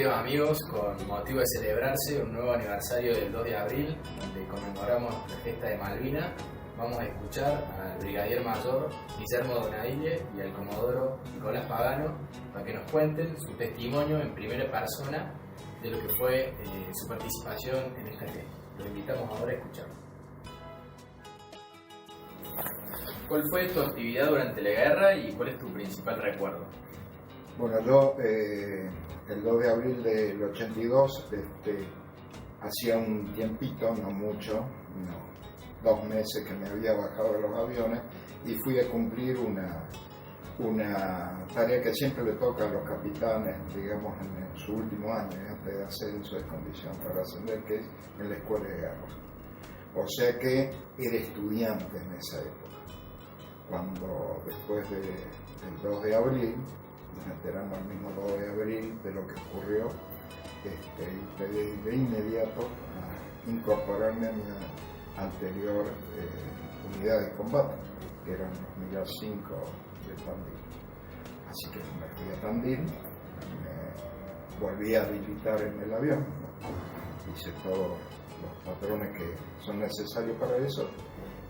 queridos amigos, con motivo de celebrarse un nuevo aniversario del 2 de abril, donde conmemoramos la gesta de Malvinas, vamos a escuchar al brigadier mayor Guillermo Donadille y al comodoro Nicolás Pagano para que nos cuenten su testimonio en primera persona de lo que fue su participación en esta gesta. Los invitamos ahora a escucharlo. ¿Cuál fue tu actividad durante la guerra y cuál es tu principal recuerdo? Bueno, yo el 2 de abril del 82 hacía un tiempito, no mucho, 2 meses que me había bajado de los aviones y fui a cumplir una tarea que siempre le toca a los capitanes, digamos, en su último año, antes de ascenso de condición para ascender, que es en la escuela de guerra. O sea que era estudiante en esa época. Cuando después del 2 de abril, nos enteramos el mismo 2 de abril de lo que ocurrió, y pedí de inmediato a incorporarme a mi anterior unidad de combate, que eran los Miras 5 de Tandil. Así que me fui a Tandil, me volví a habilitar en el avión, hice todos los patrones que son necesarios para eso,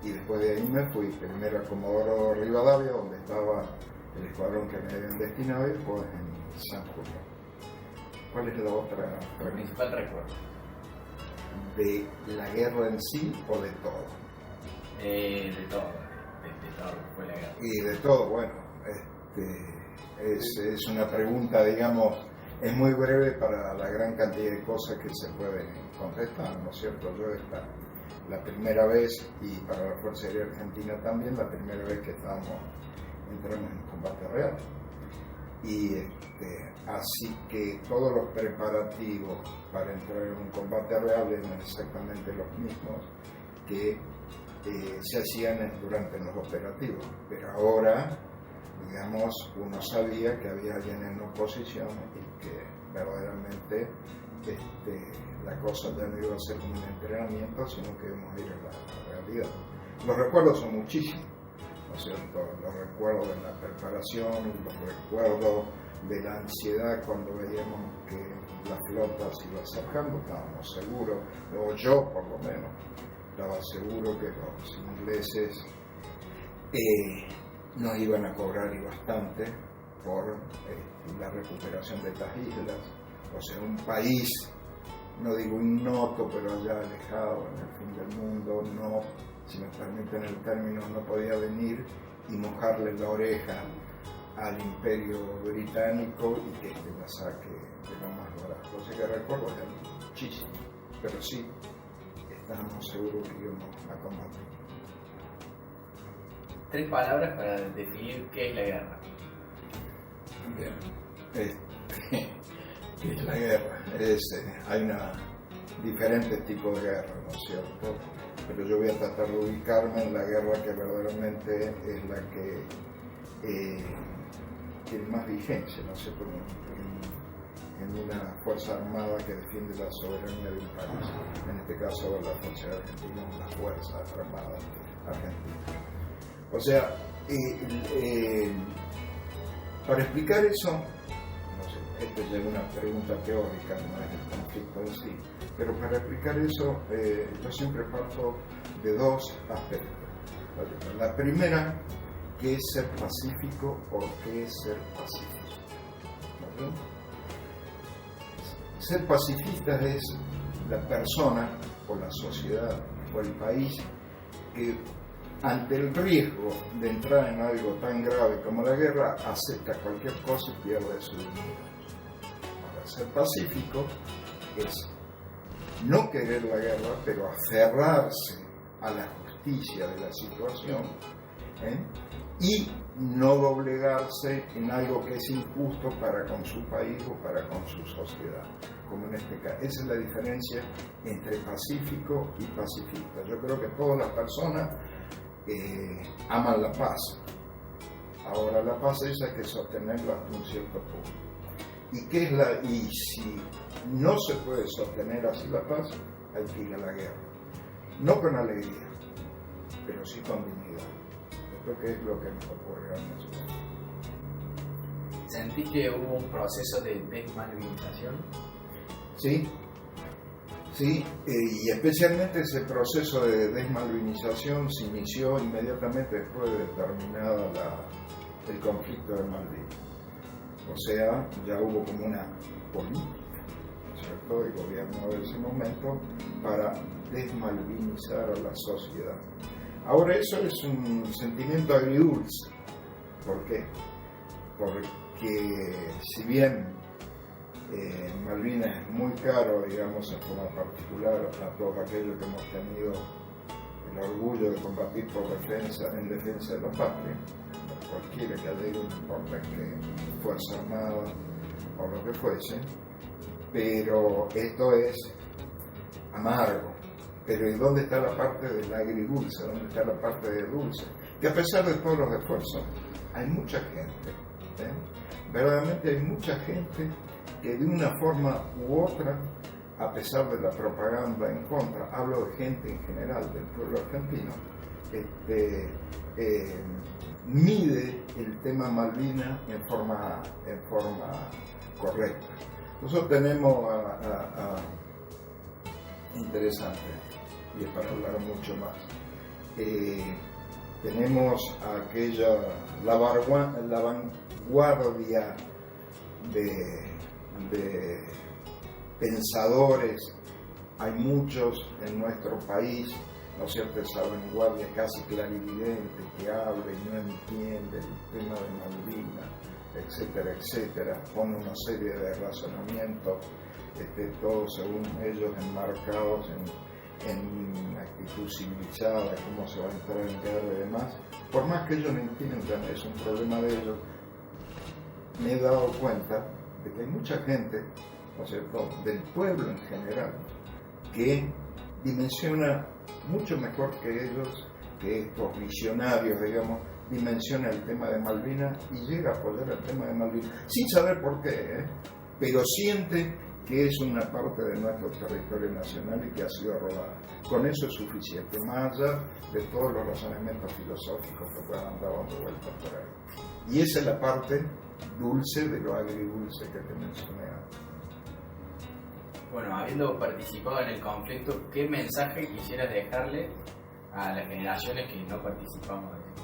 y después de ahí me fui primero a Comodoro Rivadavia, donde estaba el escuadrón que me habían destinado, y después en San Julio. ¿Cuál es la otra? ¿Tu principal recuerdo? ¿De la guerra en sí o de todo? De todo fue la guerra. Y de todo, bueno, es una pregunta, digamos, es muy breve para la gran cantidad de cosas que se pueden contestar, ¿no es cierto? Yo la primera vez, y para la Fuerza Aérea Argentina también, la primera vez que entramos en combate real. Y así que todos los preparativos para entrar en un combate real eran exactamente los mismos que se hacían durante los operativos. Pero ahora, digamos, uno sabía que había alguien en oposición y que verdaderamente la cosa ya no iba a ser como un entrenamiento, sino que íbamos a ir a la realidad. Los recuerdos son muchísimos, ¿no es cierto? Los recuerdos de la preparación, los recuerdos de la ansiedad cuando veíamos que la flota se iba acercando, estábamos seguros, o yo por lo menos, estaba seguro que los ingleses nos iban a cobrar y bastante por la recuperación de estas islas. O sea, un país, no digo ignoto, pero allá alejado en el fin del mundo, no, si me permiten el término, no podía venir y mojarle la oreja al Imperio Británico y que la saque de lo más barato. O sea que recuerdo ya muchísimo, pero sí, estábamos seguros que íbamos a combatir. 3 palabras para definir qué es la guerra. Bien. ¿Qué es la guerra? Hay diferentes tipos de guerra, ¿no es cierto? Pero yo voy a tratar de ubicarme en la guerra que verdaderamente es la que tiene más vigencia, ¿no es cierto? En una fuerza armada que defiende la soberanía de un país, en este caso la Fuerza Argentina, las Fuerzas Armadas Argentinas. O sea, para explicar eso, no sé, esta ya es una pregunta teórica, no es el conflicto en sí, pero para explicar eso yo siempre parto de 2 aspectos. La primera, ¿qué es ser pacífico o qué es ser pacífico? ¿Vale? Ser pacifista es la persona o la sociedad o el país que ante el riesgo de entrar en algo tan grave como la guerra acepta cualquier cosa y pierde su dignidad. Ahora, ser pacífico es no querer la guerra, pero aferrarse a la justicia de la situación, y no doblegarse en algo que es injusto para con su país o para con su sociedad, como en este caso. Esa es la diferencia entre pacífico y pacifista. Yo creo que todas las personas aman la paz. Ahora, la paz esa hay que sostenerla hasta un cierto punto. Y si no se puede sostener así la paz, hay que ir a la guerra. No con alegría, pero sí con dignidad. Esto que es lo que nos ocurre a nosotros. ¿Sentís que hubo un proceso de desmalvinización? ¿sí? Sí, y especialmente ese proceso de desmalvinización se inició inmediatamente después de terminada el conflicto de Malvinas. O sea, ya hubo como una política, ¿cierto?, de gobierno de ese momento para desmalvinizar a la sociedad. Ahora eso es un sentimiento agridulce. ¿Por qué? Porque si bien Malvinas es muy caro, digamos, en forma particular a todos aquellos que hemos tenido el orgullo de combatir en defensa de la patria, cualquiera que haya ido, no importa que fuerza armada o lo que fuese, pero esto es amargo. Pero ¿y dónde está la parte del agridulce? ¿Dónde está la parte de dulce? Que a pesar de todos los esfuerzos, hay mucha gente, verdaderamente hay mucha gente que de una forma u otra, a pesar de la propaganda en contra, hablo de gente en general del pueblo argentino, mide el tema Malvinas en forma correcta. Nosotros tenemos interesante, y es para hablar mucho más, tenemos la vanguardia de pensadores. Hay muchos en nuestro país, ¿no es cierto?, esa vanguardia casi clarividente que habla y no entiende el tema de Malvinas, etcétera, etcétera, pone una serie de razonamientos, todos según ellos enmarcados en una actitud civilizada, cómo se va a entrar en guerra y demás. Por más que ellos no entiendan, es un problema de ellos. Me he dado cuenta de que hay mucha gente, ¿no es cierto?, del pueblo en general, que dimensiona mucho mejor que ellos, que estos visionarios, digamos, dimensiona el tema de Malvinas y llega a apoyar el tema de Malvinas, sin saber por qué, pero siente que es una parte de nuestro territorio nacional y que ha sido robada. Con eso es suficiente, más allá de todos los razonamientos filosóficos que puedan dar dando vueltas por ahí. Y esa es la parte dulce de lo agridulce que te mencioné antes. Bueno, habiendo participado en el conflicto, ¿qué mensaje quisieras dejarle a las generaciones que no participamos de esto?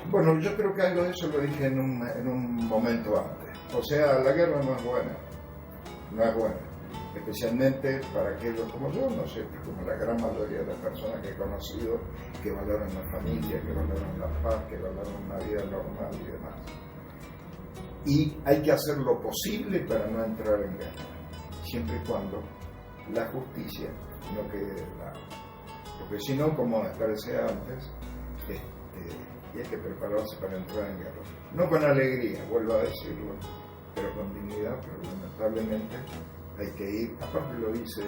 Bueno, yo creo que algo de eso lo dije en un momento antes. O sea, la guerra no es buena, especialmente para aquellos como yo, no sé, como la gran mayoría de las personas que he conocido, que valoran la familia, que valoran la paz, que valoran una vida normal y demás. Y hay que hacer lo posible para no entrar en guerra, siempre y cuando la justicia no quede de lado. Porque si no, como esclarecía antes, y hay que prepararse para entrar en guerra. No con alegría, vuelvo a decirlo, pero con dignidad, pero lamentablemente hay que ir. Aparte lo dice,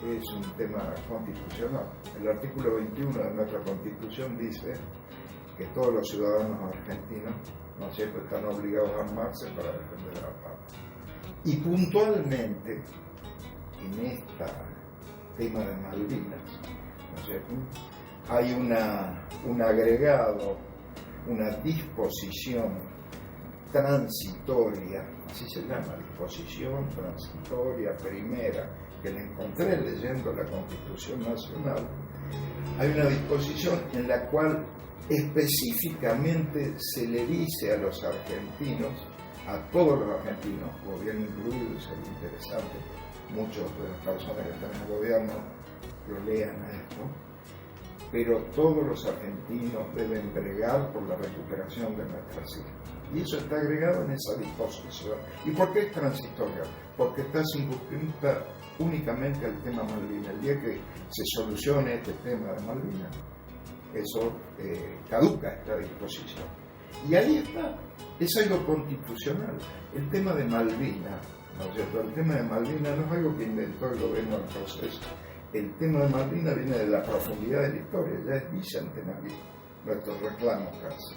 es un tema constitucional. El artículo 21 de nuestra Constitución dice que todos los ciudadanos argentinos, ¿no es cierto?, están obligados a armarse para defender la patria. Y puntualmente, en este tema de Malvinas, ¿no es cierto?, hay un agregado, una disposición transitoria, así se llama, disposición transitoria primera, que la encontré leyendo la Constitución Nacional. Hay una disposición en la cual específicamente se le dice a los argentinos, a todos los argentinos, gobierno incluido, y sería interesante, muchos de las personas que están en el gobierno lo lean a esto, pero todos los argentinos deben bregar por la recuperación de nuestras islas. Y eso está agregado en esa disposición. ¿Y por qué es transitoria? Porque está circunscrita únicamente al tema Malvinas. El día que se solucione este tema de Malvinas, eso caduca esta disposición. Y ahí está, es algo constitucional. El tema de Malvinas, ¿no es cierto? El tema de Malvinas no es algo que inventó el gobierno del proceso. El tema de Malvinas viene de la profundidad de la historia, ya es bicentenario nuestro reclamo casi.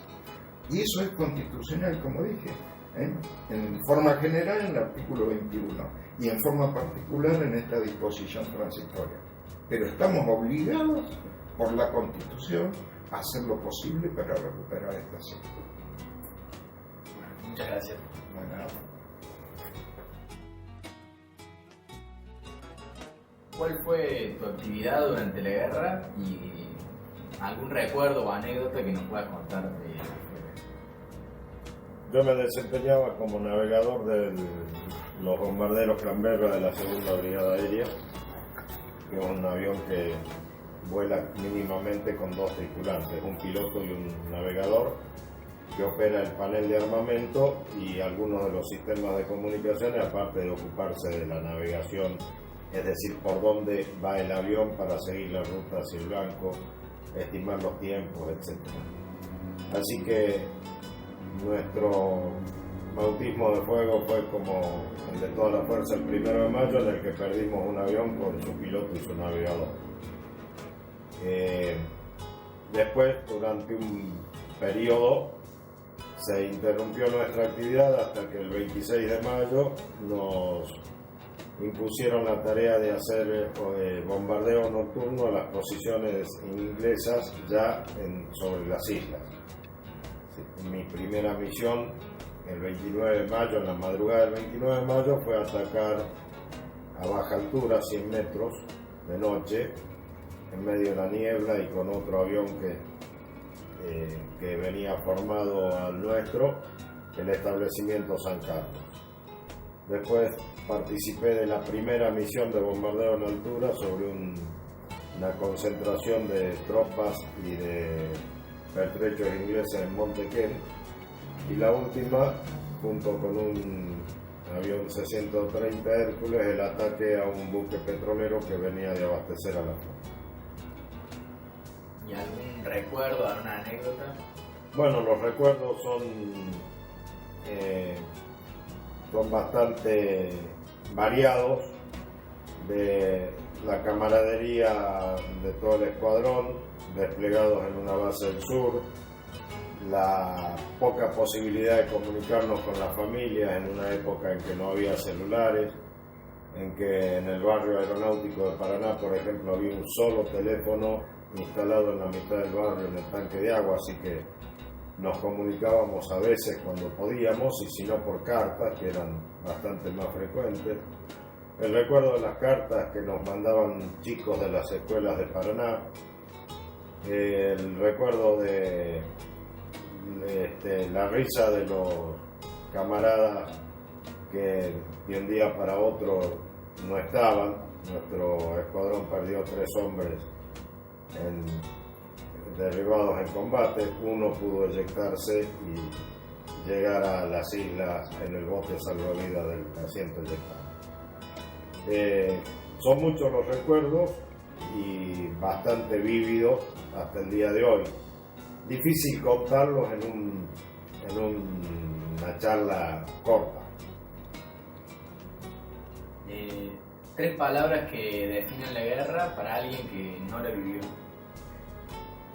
Y eso es constitucional, como dije, en forma general en el artículo 21 y en forma particular en esta disposición transitoria. Pero estamos obligados por la Constitución a hacer lo posible para recuperar esta zona. Muchas gracias. Bueno. ¿Cuál fue tu actividad durante la guerra y algún recuerdo o anécdota que nos puedas contar de Yo me desempeñaba como navegador de los bombarderos Canberra de la Segunda Brigada Aérea, que es un avión que vuela mínimamente con 2 tripulantes, un piloto y un navegador, que opera el panel de armamento y algunos de los sistemas de comunicaciones, aparte de ocuparse de la navegación, es decir, por dónde va el avión para seguir la ruta hacia el blanco, estimar los tiempos, etc. Así que nuestro bautismo de fuego fue como el de toda la fuerza el 1 de mayo, en el que perdimos un avión con su piloto y su navegador. Después, durante un periodo, se interrumpió nuestra actividad hasta que el 26 de mayo nos impusieron la tarea de hacer bombardeo nocturno a las posiciones inglesas ya sobre las islas. Mi primera misión, el 29 de mayo, en la madrugada del 29 de mayo, fue atacar a baja altura, 100 metros, de noche, en medio de la niebla y con otro avión que venía formado al nuestro, el establecimiento San Carlos. Después participé de la primera misión de bombardeo en altura sobre una concentración de tropas y de pertrechos ingleses en Montequén, y la última, junto con un avión C-130 Hércules, el ataque a un buque petrolero que venía de abastecer a la flota. ¿Y algún recuerdo, alguna anécdota? Bueno, los recuerdos son bastante variados, de la camaradería de todo el escuadrón, desplegados en una base del sur, la poca posibilidad de comunicarnos con la familia en una época en que no había celulares, en que en el barrio aeronáutico de Paraná, por ejemplo, había un solo teléfono instalado en la mitad del barrio en el tanque de agua, así que nos comunicábamos a veces cuando podíamos, y si no por cartas, que eran bastante más frecuentes. El recuerdo de las cartas que nos mandaban chicos de las escuelas de Paraná, el recuerdo de la risa de los camaradas que de un día para otro no estaban. Nuestro escuadrón perdió 3 hombres derribados en combate. Uno pudo eyectarse y llegar a las islas en el bote salvavidas del asiento eyectado. Son muchos los recuerdos y bastante vívidos hasta el día de hoy. Difícil contarlos en una charla corta. 3 palabras que definen la guerra para alguien que no la vivió.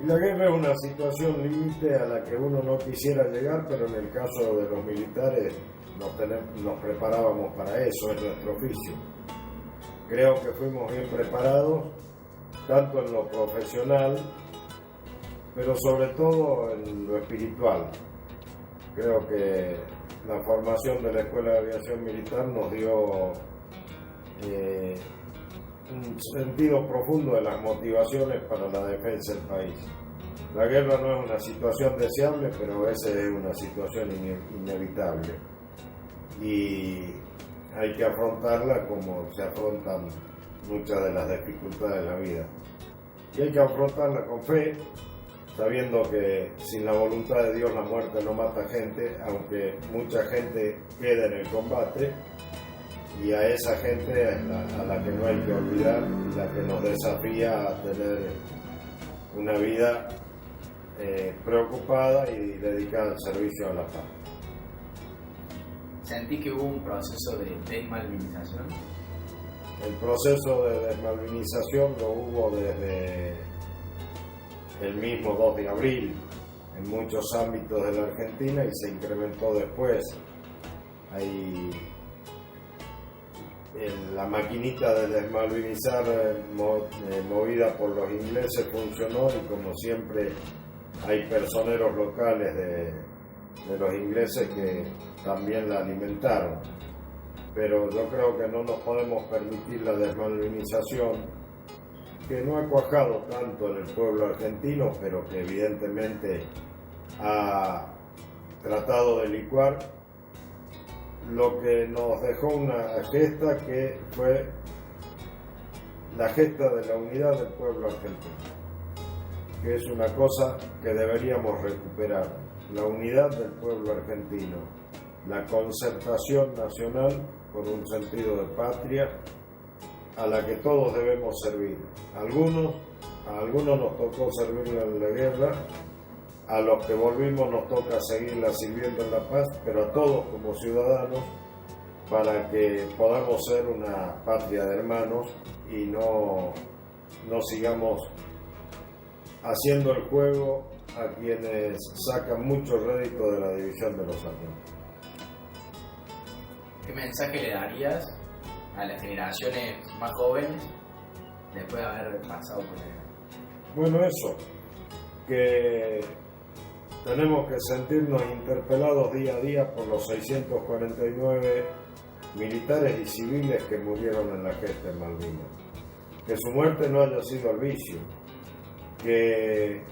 Y la guerra es una situación límite a la que uno no quisiera llegar, pero en el caso de los militares nos preparábamos para eso, es nuestro oficio. Creo que fuimos bien preparados, tanto en lo profesional, pero sobre todo en lo espiritual. Creo que la formación de la Escuela de Aviación Militar nos dio un sentido profundo de las motivaciones para la defensa del país. La guerra no es una situación deseable, pero esa es una situación inevitable y hay que afrontarla como se afrontan muchas de las dificultades de la vida, y hay que afrontarla con fe, sabiendo que sin la voluntad de Dios la muerte no mata gente, aunque mucha gente queda en el combate, y a esa gente a la que no hay que olvidar, la que nos desafía a tener una vida preocupada y dedicada al servicio a la paz. ¿Sentí que hubo un proceso de desmalvinización? El proceso de desmalvinización lo hubo desde el mismo 2 de abril en muchos ámbitos de la Argentina y se incrementó después. La maquinita de desmalvinizar movida por los ingleses funcionó, y como siempre hay personeros locales de los ingleses que también la alimentaron. pero yo creo que no nos podemos permitir la desmalvinización, que no ha cuajado tanto en el pueblo argentino, pero que evidentemente ha tratado de licuar lo que nos dejó una gesta que fue la gesta de la unidad del pueblo argentino, que es una cosa que deberíamos recuperar, la unidad del pueblo argentino, la concertación nacional por un sentido de patria a la que todos debemos servir. A algunos nos tocó servirla en la guerra, a los que volvimos nos toca seguirla sirviendo en la paz, pero a todos como ciudadanos, para que podamos ser una patria de hermanos y no sigamos haciendo el juego a quienes sacan mucho rédito de la división de los argentinos. ¿Qué mensaje le darías a las generaciones más jóvenes después de haber pasado por él? Bueno, eso, que tenemos que sentirnos interpelados día a día por los 649 militares y civiles que murieron en la gesta en Malvinas. Que su muerte no haya sido el vicio, que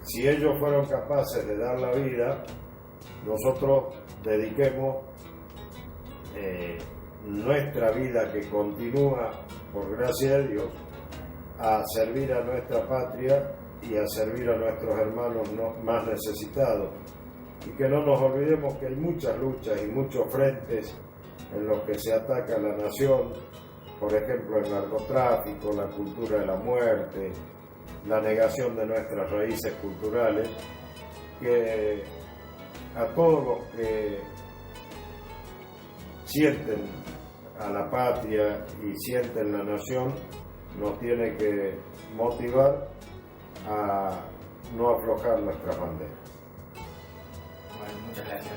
si ellos fueron capaces de dar la vida, nosotros dediquemos nuestra vida, que continúa por gracia de Dios, a servir a nuestra patria y a servir a nuestros hermanos más necesitados, y que no nos olvidemos que hay muchas luchas y muchos frentes en los que se ataca a la nación, por ejemplo el narcotráfico, la cultura de la muerte, la negación de nuestras raíces culturales, que a todos los que sienten a la patria y sienten la nación nos tiene que motivar a no aflojar nuestras banderas. Bueno, muchas gracias.